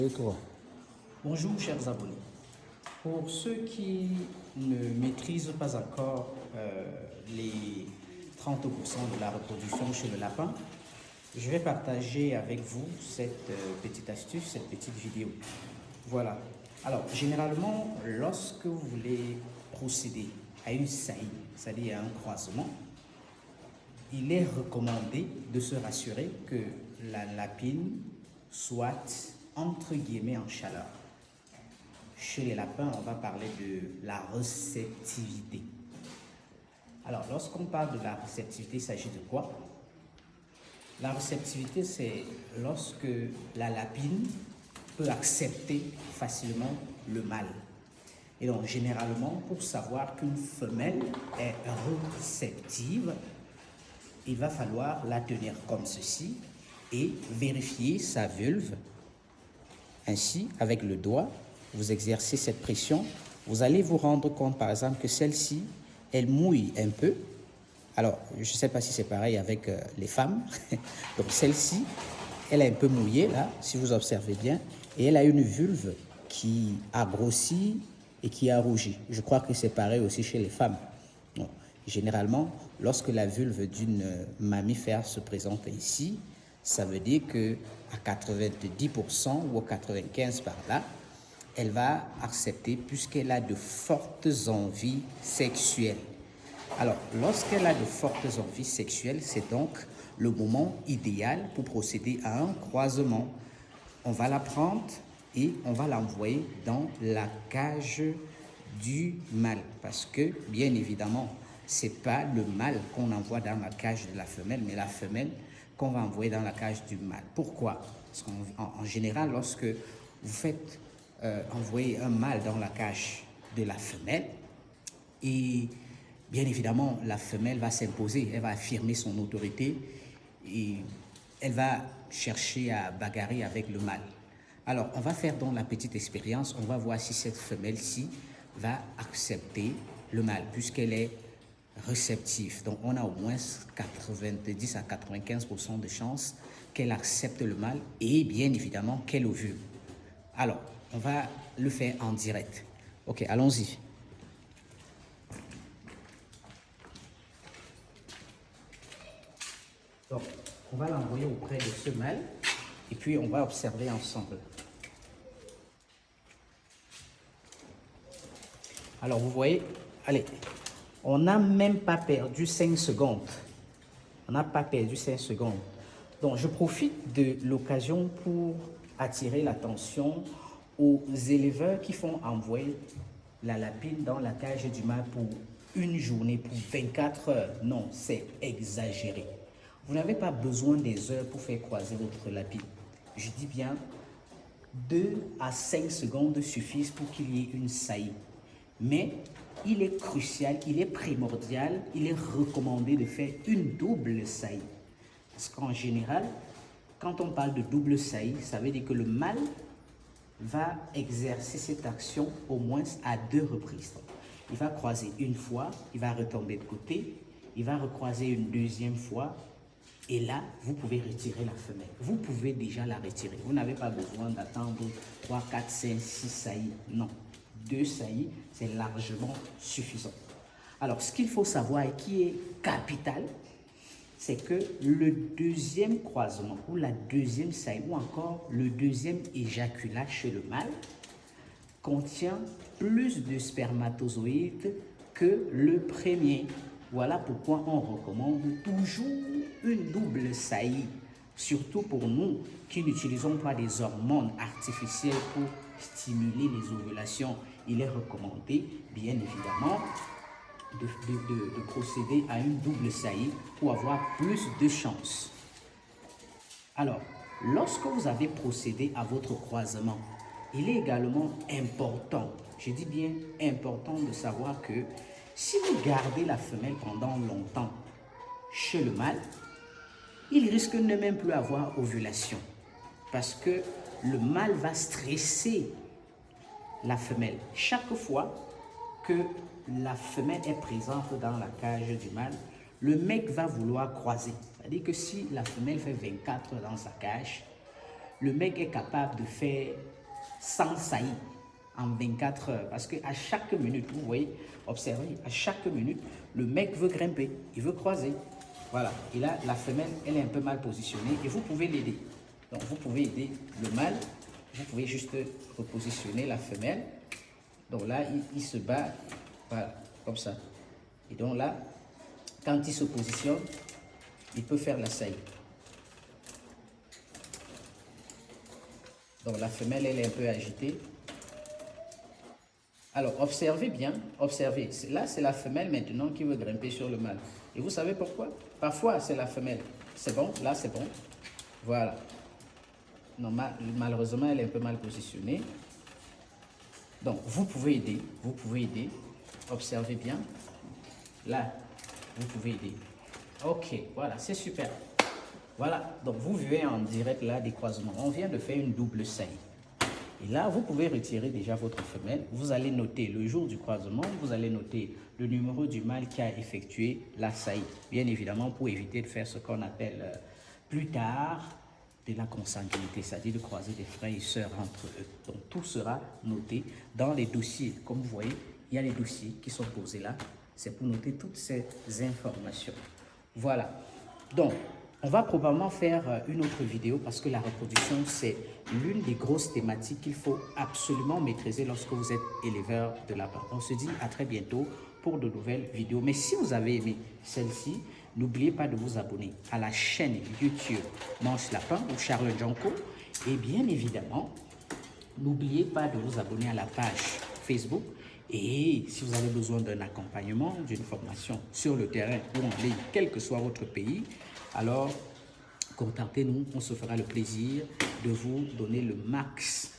Et toi? Bonjour chers abonnés. Pour ceux qui ne maîtrisent pas encore les 30% de la reproduction chez le lapin, je vais partager avec vous cette petite astuce, cette petite vidéo. Voilà. Alors, généralement, lorsque vous voulez procéder à une saillie, c'est-à-dire à un croisement, il est recommandé de se rassurer que la lapine soit entre guillemets en chaleur. Chez les lapins, on va parler de la réceptivité. Alors, lorsqu'on parle de la réceptivité, il s'agit de quoi? La réceptivité, c'est lorsque la lapine peut accepter facilement le mâle. Et donc, généralement, pour savoir qu'une femelle est réceptive, il va falloir la tenir comme ceci et vérifier sa vulve. Ainsi, avec le doigt, vous exercez cette pression. Vous allez vous rendre compte, par exemple, que celle-ci, elle mouille un peu. Alors, je ne sais pas si c'est pareil avec les femmes. Donc, celle-ci, elle est un peu mouillée, là, si vous observez bien. Et elle a une vulve qui a grossi et qui a rougi. Je crois que c'est pareil aussi chez les femmes. Donc, généralement, lorsque la vulve d'une mammifère se présente ici, ça veut dire qu'à 90% ou à 95% par là, elle va accepter puisqu'elle a de fortes envies sexuelles. Alors, lorsqu'elle a de fortes envies sexuelles, c'est donc le moment idéal pour procéder à un croisement. On va la prendre et on va l'envoyer dans la cage du mâle. Parce que, bien évidemment, ce n'est pas le mâle qu'on envoie dans la cage de la femelle, mais la femelle qu'on va envoyer dans la cage du mâle. Pourquoi? Parce qu'en général, lorsque vous faites envoyer un mâle dans la cage de la femelle, et bien évidemment, la femelle va s'imposer, elle va affirmer son autorité et elle va chercher à bagarrer avec le mâle. Alors, on va faire donc la petite expérience, on va voir si cette femelle-ci va accepter le mâle, puisqu'elle est réceptive. Donc, on a au moins 90 à 95% de chances qu'elle accepte le mâle et bien évidemment qu'elle ovule. Alors, on va le faire en direct. Ok, allons-y. Donc, on va l'envoyer auprès de ce mâle et puis on va observer ensemble. Alors, vous voyez, allez, on n'a même pas perdu 5 secondes. On n'a pas perdu 5 secondes. Donc, je profite de l'occasion pour attirer l'attention aux éleveurs qui font envoyer la lapine dans la cage du mâle pour une journée, pour 24 heures. Non, c'est exagéré. Vous n'avez pas besoin des heures pour faire croiser votre lapine. Je dis bien 2 à 5 secondes suffisent pour qu'il y ait une saillie. Mais il est crucial, il est primordial, il est recommandé de faire une double saillie. Parce qu'en général, quand on parle de double saillie, ça veut dire que le mâle va exercer cette action au moins à 2 reprises. Il va croiser une fois, il va retomber de côté, il va recroiser une deuxième fois, et là, vous pouvez retirer la femelle. Vous pouvez déjà la retirer. Vous n'avez pas besoin d'attendre 3, 4, 5, 6 saillies. Non, 2 saillies, c'est largement suffisant. Alors, ce qu'il faut savoir et qui est capital, c'est que le deuxième croisement ou la deuxième saillie ou encore le deuxième éjaculat chez le mâle contient plus de spermatozoïdes que le premier. Voilà pourquoi on recommande toujours une double saillie, surtout pour nous qui n'utilisons pas des hormones artificielles pour stimuler les ovulations. Il est recommandé, bien évidemment, de procéder à une double saillie pour avoir plus de chances. Alors, lorsque vous avez procédé à votre croisement, il est également important, je dis bien important, de savoir que si vous gardez la femelle pendant longtemps chez le mâle, il risque de ne même plus avoir ovulation parce que le mâle va stresser la femelle. Chaque fois que la femelle est présente dans la cage du mâle, le mec va vouloir croiser. C'est-à-dire que si la femelle fait 24 dans sa cage, le mec est capable de faire 100 saillies en 24 heures. Parce qu'à chaque minute, vous voyez, observez, à chaque minute, le mec veut grimper, il veut croiser. Voilà, et là, la femelle, elle est un peu mal positionnée et vous pouvez l'aider. Donc, vous pouvez aider le mâle, vous pouvez juste repositionner la femelle. Donc là, il se bat, voilà, comme ça. Et donc là, quand il se positionne, il peut faire la saillie. Donc la femelle, elle est un peu agitée. Alors, observez bien, observez. Là, c'est la femelle maintenant qui veut grimper sur le mâle. Et vous savez pourquoi? Parfois, c'est la femelle. C'est bon, là, c'est bon. Voilà. Non, malheureusement, elle est un peu mal positionnée. Donc, vous pouvez aider. Vous pouvez aider. Observez bien. Là, vous pouvez aider. Ok, voilà, c'est super. Voilà, donc vous vivez en direct là des croisements. On vient de faire une double saillie. Et là, vous pouvez retirer déjà votre femelle. Vous allez noter le jour du croisement, vous allez noter le numéro du mâle qui a effectué la saillie. Bien évidemment, pour éviter de faire ce qu'on appelle plus tard de la consanguinité, c'est-à-dire de croiser des frères et sœurs entre eux. Donc, tout sera noté dans les dossiers. Comme vous voyez, il y a les dossiers qui sont posés là. C'est pour noter toutes ces informations. Voilà. Donc, on va probablement faire une autre vidéo parce que la reproduction, c'est l'une des grosses thématiques qu'il faut absolument maîtriser lorsque vous êtes éleveur de lapins. On se dit à très bientôt pour de nouvelles vidéos. Mais si vous avez aimé celle-ci, n'oubliez pas de vous abonner à la chaîne YouTube Mange Lapin ou Charles Janko. Et bien évidemment, n'oubliez pas de vous abonner à la page Facebook. Et si vous avez besoin d'un accompagnement, d'une formation sur le terrain ou en ligne, quel que soit votre pays, alors contactez-nous, on se fera le plaisir de vous donner le max